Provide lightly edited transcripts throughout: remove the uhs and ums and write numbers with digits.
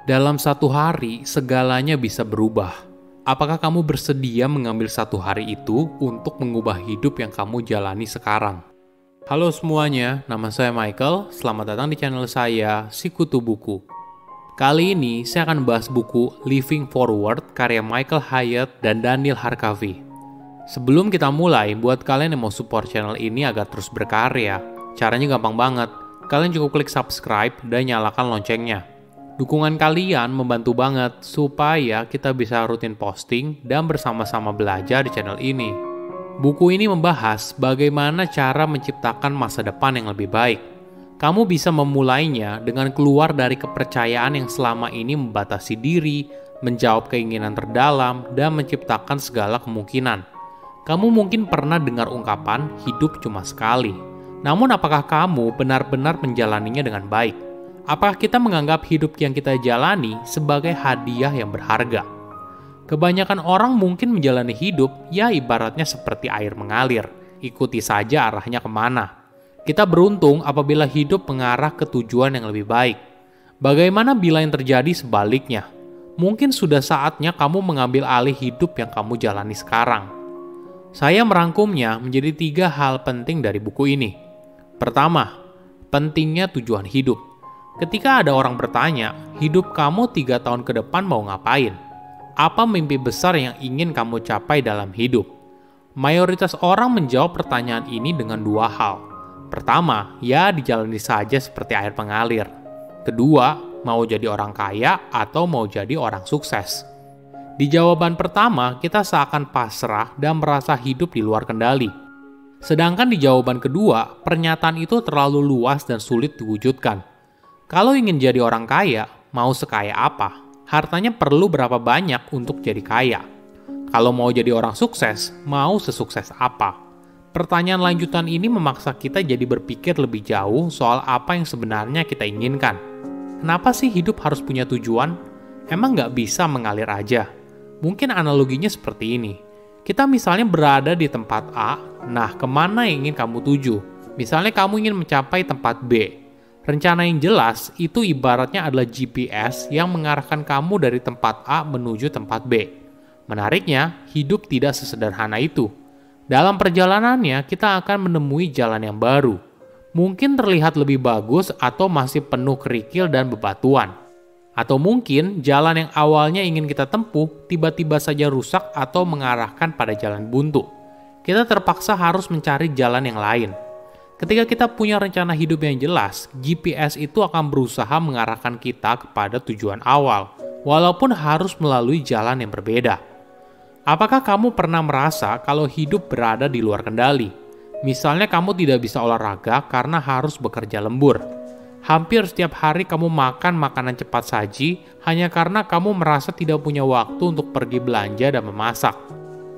Dalam satu hari, segalanya bisa berubah. Apakah kamu bersedia mengambil satu hari itu untuk mengubah hidup yang kamu jalani sekarang? Halo semuanya, nama saya Michael. Selamat datang di channel saya, Sikutu Buku. Kali ini, saya akan bahas buku Living Forward karya Michael Hyatt dan Daniel Harkavy. Sebelum kita mulai, buat kalian yang mau support channel ini agar terus berkarya, caranya gampang banget. Kalian cukup klik subscribe dan nyalakan loncengnya. Dukungan kalian membantu banget supaya kita bisa rutin posting dan bersama-sama belajar di channel ini. Buku ini membahas bagaimana cara menciptakan masa depan yang lebih baik. Kamu bisa memulainya dengan keluar dari kepercayaan yang selama ini membatasi diri, menjawab keinginan terdalam, dan menciptakan segala kemungkinan. Kamu mungkin pernah dengar ungkapan hidup cuma sekali. Namun apakah kamu benar-benar menjalaninya dengan baik? Apakah kita menganggap hidup yang kita jalani sebagai hadiah yang berharga? Kebanyakan orang mungkin menjalani hidup ya ibaratnya seperti air mengalir, ikuti saja arahnya kemana. Kita beruntung apabila hidup mengarah ke tujuan yang lebih baik. Bagaimana bila yang terjadi sebaliknya? Mungkin sudah saatnya kamu mengambil alih hidup yang kamu jalani sekarang. Saya merangkumnya menjadi 3 hal penting dari buku ini. Pertama, pentingnya tujuan hidup. Ketika ada orang bertanya, hidup kamu 3 tahun ke depan mau ngapain? Apa mimpi besar yang ingin kamu capai dalam hidup? Mayoritas orang menjawab pertanyaan ini dengan 2 hal. Pertama, ya dijalani saja seperti air mengalir. Kedua, mau jadi orang kaya atau mau jadi orang sukses. Di jawaban pertama, kita seakan pasrah dan merasa hidup di luar kendali. Sedangkan di jawaban kedua, pernyataan itu terlalu luas dan sulit diwujudkan. Kalau ingin jadi orang kaya, mau sekaya apa? Hartanya perlu berapa banyak untuk jadi kaya? Kalau mau jadi orang sukses, mau sesukses apa? Pertanyaan lanjutan ini memaksa kita jadi berpikir lebih jauh soal apa yang sebenarnya kita inginkan. Kenapa sih hidup harus punya tujuan? Emang nggak bisa mengalir aja? Mungkin analoginya seperti ini. Kita misalnya berada di tempat A, nah kemana yang ingin kamu tuju? Misalnya kamu ingin mencapai tempat B. Rencana yang jelas itu ibaratnya adalah GPS yang mengarahkan kamu dari tempat A menuju tempat B. Menariknya, hidup tidak sesederhana itu. Dalam perjalanannya, kita akan menemui jalan yang baru. Mungkin terlihat lebih bagus atau masih penuh kerikil dan bebatuan. Atau mungkin jalan yang awalnya ingin kita tempuh tiba-tiba saja rusak atau mengarahkan pada jalan buntu. Kita terpaksa harus mencari jalan yang lain. Ketika kita punya rencana hidup yang jelas, GPS itu akan berusaha mengarahkan kita kepada tujuan awal, walaupun harus melalui jalan yang berbeda. Apakah kamu pernah merasa kalau hidup berada di luar kendali? Misalnya kamu tidak bisa olahraga karena harus bekerja lembur. Hampir setiap hari kamu makan makanan cepat saji hanya karena kamu merasa tidak punya waktu untuk pergi belanja dan memasak.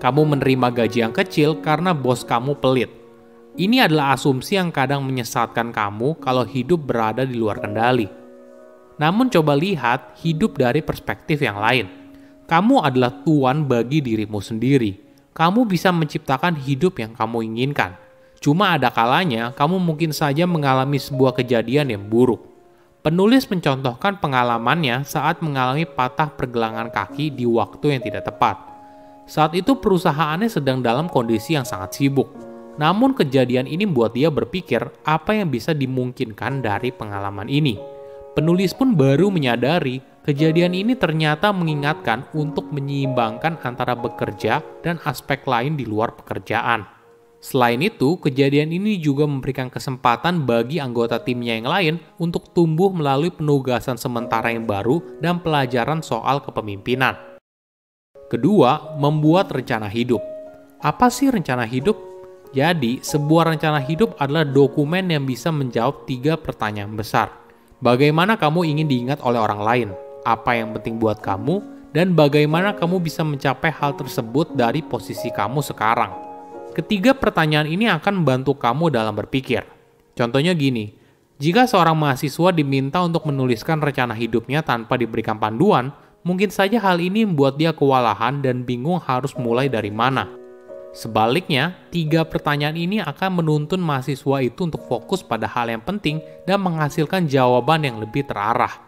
Kamu menerima gaji yang kecil karena bos kamu pelit. Ini adalah asumsi yang kadang menyesatkan kamu kalau hidup berada di luar kendali. Namun coba lihat hidup dari perspektif yang lain. Kamu adalah tuan bagi dirimu sendiri. Kamu bisa menciptakan hidup yang kamu inginkan. Cuma ada kalanya kamu mungkin saja mengalami sebuah kejadian yang buruk. Penulis mencontohkan pengalamannya saat mengalami patah pergelangan kaki di waktu yang tidak tepat. Saat itu perusahaannya sedang dalam kondisi yang sangat sibuk. Namun kejadian ini membuat dia berpikir apa yang bisa dimungkinkan dari pengalaman ini. Penulis pun baru menyadari kejadian ini ternyata mengingatkan untuk menyeimbangkan antara bekerja dan aspek lain di luar pekerjaan. Selain itu, kejadian ini juga memberikan kesempatan bagi anggota timnya yang lain untuk tumbuh melalui penugasan sementara yang baru dan pelajaran soal kepemimpinan. Kedua, membuat rencana hidup. Apa sih rencana hidup? Jadi, sebuah rencana hidup adalah dokumen yang bisa menjawab 3 pertanyaan besar. Bagaimana kamu ingin diingat oleh orang lain? Apa yang penting buat kamu? Dan bagaimana kamu bisa mencapai hal tersebut dari posisi kamu sekarang? Ketiga pertanyaan ini akan membantu kamu dalam berpikir. Contohnya gini, jika seorang mahasiswa diminta untuk menuliskan rencana hidupnya tanpa diberikan panduan, mungkin saja hal ini membuat dia kewalahan dan bingung harus mulai dari mana. Sebaliknya, 3 pertanyaan ini akan menuntun mahasiswa itu untuk fokus pada hal yang penting dan menghasilkan jawaban yang lebih terarah.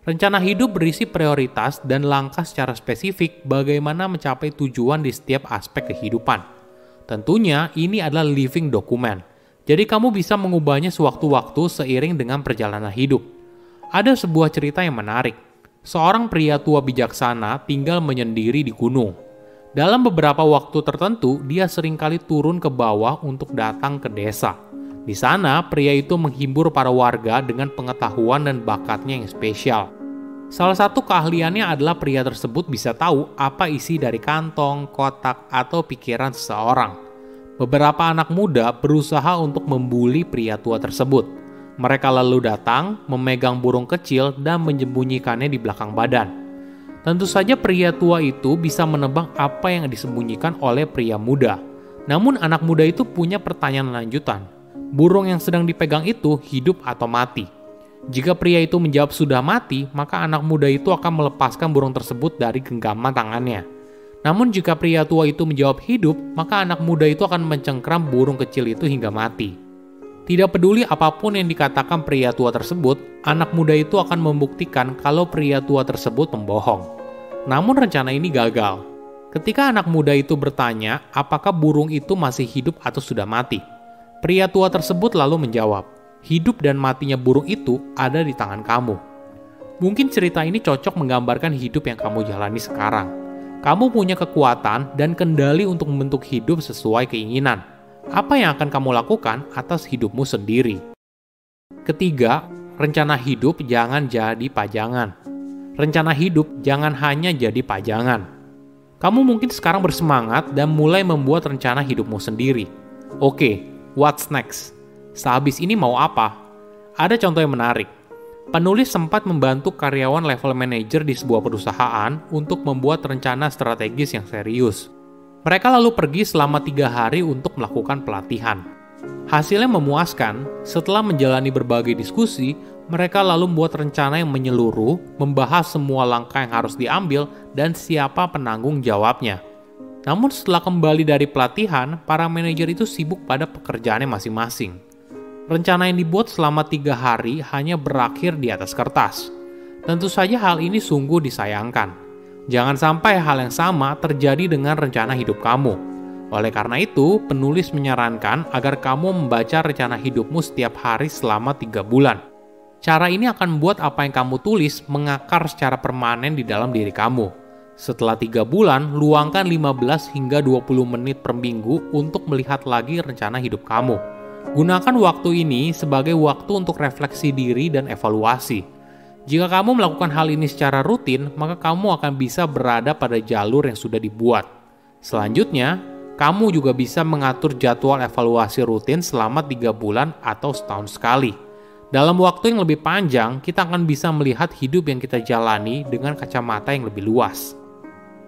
Rencana hidup berisi prioritas dan langkah secara spesifik bagaimana mencapai tujuan di setiap aspek kehidupan. Tentunya ini adalah living document, jadi kamu bisa mengubahnya sewaktu-waktu seiring dengan perjalanan hidup. Ada sebuah cerita yang menarik. Seorang pria tua bijaksana tinggal menyendiri di gunung. Dalam beberapa waktu tertentu, dia seringkali turun ke bawah untuk datang ke desa. Di sana, pria itu menghibur para warga dengan pengetahuan dan bakatnya yang spesial. Salah satu keahliannya adalah pria tersebut bisa tahu apa isi dari kantong, kotak, atau pikiran seseorang. Beberapa anak muda berusaha untuk membuli pria tua tersebut. Mereka lalu datang, memegang burung kecil, dan menyembunyikannya di belakang badan. Tentu saja pria tua itu bisa menebak apa yang disembunyikan oleh pria muda. Namun anak muda itu punya pertanyaan lanjutan. Burung yang sedang dipegang itu hidup atau mati? Jika pria itu menjawab sudah mati, maka anak muda itu akan melepaskan burung tersebut dari genggaman tangannya. Namun jika pria tua itu menjawab hidup, maka anak muda itu akan mencengkram burung kecil itu hingga mati. Tidak peduli apapun yang dikatakan pria tua tersebut, anak muda itu akan membuktikan kalau pria tua tersebut membohong. Namun rencana ini gagal. Ketika anak muda itu bertanya apakah burung itu masih hidup atau sudah mati, pria tua tersebut lalu menjawab, hidup dan matinya burung itu ada di tangan kamu. Mungkin cerita ini cocok menggambarkan hidup yang kamu jalani sekarang. Kamu punya kekuatan dan kendali untuk membentuk hidup sesuai keinginan. Apa yang akan kamu lakukan atas hidupmu sendiri? Ketiga, rencana hidup jangan jadi pajangan. Rencana hidup jangan hanya jadi pajangan. Kamu mungkin sekarang bersemangat dan mulai membuat rencana hidupmu sendiri. Oke, what's next? Sehabis ini mau apa? Ada contoh yang menarik. Penulis sempat membantu karyawan level manager di sebuah perusahaan untuk membuat rencana strategis yang serius. Mereka lalu pergi selama 3 hari untuk melakukan pelatihan. Hasilnya memuaskan. Setelah menjalani berbagai diskusi, mereka lalu membuat rencana yang menyeluruh, membahas semua langkah yang harus diambil, dan siapa penanggung jawabnya. Namun setelah kembali dari pelatihan, para manajer itu sibuk pada pekerjaannya masing-masing. Rencana yang dibuat selama 3 hari hanya berakhir di atas kertas. Tentu saja hal ini sungguh disayangkan. Jangan sampai hal yang sama terjadi dengan rencana hidup kamu. Oleh karena itu, penulis menyarankan agar kamu membaca rencana hidupmu setiap hari selama 3 bulan. Cara ini akan membuat apa yang kamu tulis mengakar secara permanen di dalam diri kamu. Setelah 3 bulan, luangkan 15 hingga 20 menit per minggu untuk melihat lagi rencana hidup kamu. Gunakan waktu ini sebagai waktu untuk refleksi diri dan evaluasi. Jika kamu melakukan hal ini secara rutin, maka kamu akan bisa berada pada jalur yang sudah dibuat. Selanjutnya, kamu juga bisa mengatur jadwal evaluasi rutin selama 3 bulan atau setahun sekali. Dalam waktu yang lebih panjang, kita akan bisa melihat hidup yang kita jalani dengan kacamata yang lebih luas.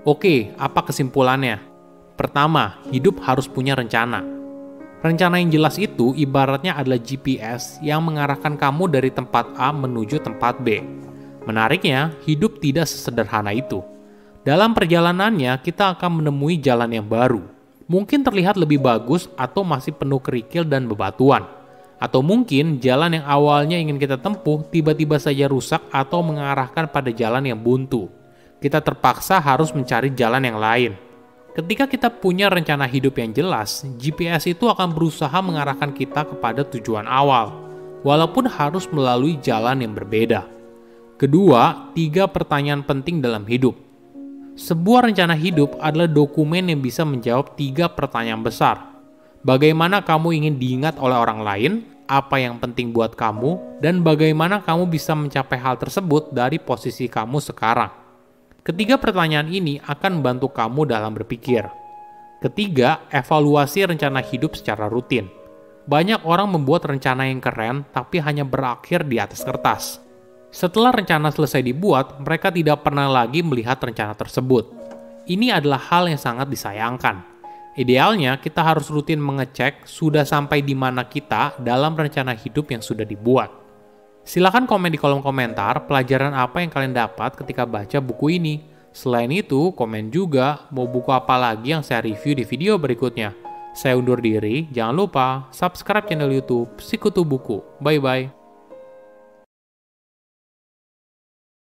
Oke, apa kesimpulannya? Pertama, hidup harus punya rencana. Rencana yang jelas itu ibaratnya adalah GPS yang mengarahkan kamu dari tempat A menuju tempat B. Menariknya, hidup tidak sesederhana itu. Dalam perjalanannya, kita akan menemui jalan yang baru. Mungkin terlihat lebih bagus atau masih penuh kerikil dan bebatuan. Atau mungkin jalan yang awalnya ingin kita tempuh tiba-tiba saja rusak atau mengarahkan pada jalan yang buntu. Kita terpaksa harus mencari jalan yang lain. Ketika kita punya rencana hidup yang jelas, GPS itu akan berusaha mengarahkan kita kepada tujuan awal, walaupun harus melalui jalan yang berbeda. Kedua, 3 pertanyaan penting dalam hidup. Sebuah rencana hidup adalah dokumen yang bisa menjawab 3 pertanyaan besar. Bagaimana kamu ingin diingat oleh orang lain, apa yang penting buat kamu, dan bagaimana kamu bisa mencapai hal tersebut dari posisi kamu sekarang. Ketiga pertanyaan ini akan membantu kamu dalam berpikir. Ketiga, evaluasi rencana hidup secara rutin. Banyak orang membuat rencana yang keren, tapi hanya berakhir di atas kertas. Setelah rencana selesai dibuat, mereka tidak pernah lagi melihat rencana tersebut. Ini adalah hal yang sangat disayangkan. Idealnya, kita harus rutin mengecek sudah sampai di mana kita dalam rencana hidup yang sudah dibuat. Silahkan komen di kolom komentar pelajaran apa yang kalian dapat ketika baca buku ini. Selain itu, komen juga mau buku apa lagi yang saya review di video berikutnya. Saya undur diri, jangan lupa subscribe channel YouTube Sikutu Buku. Bye-bye.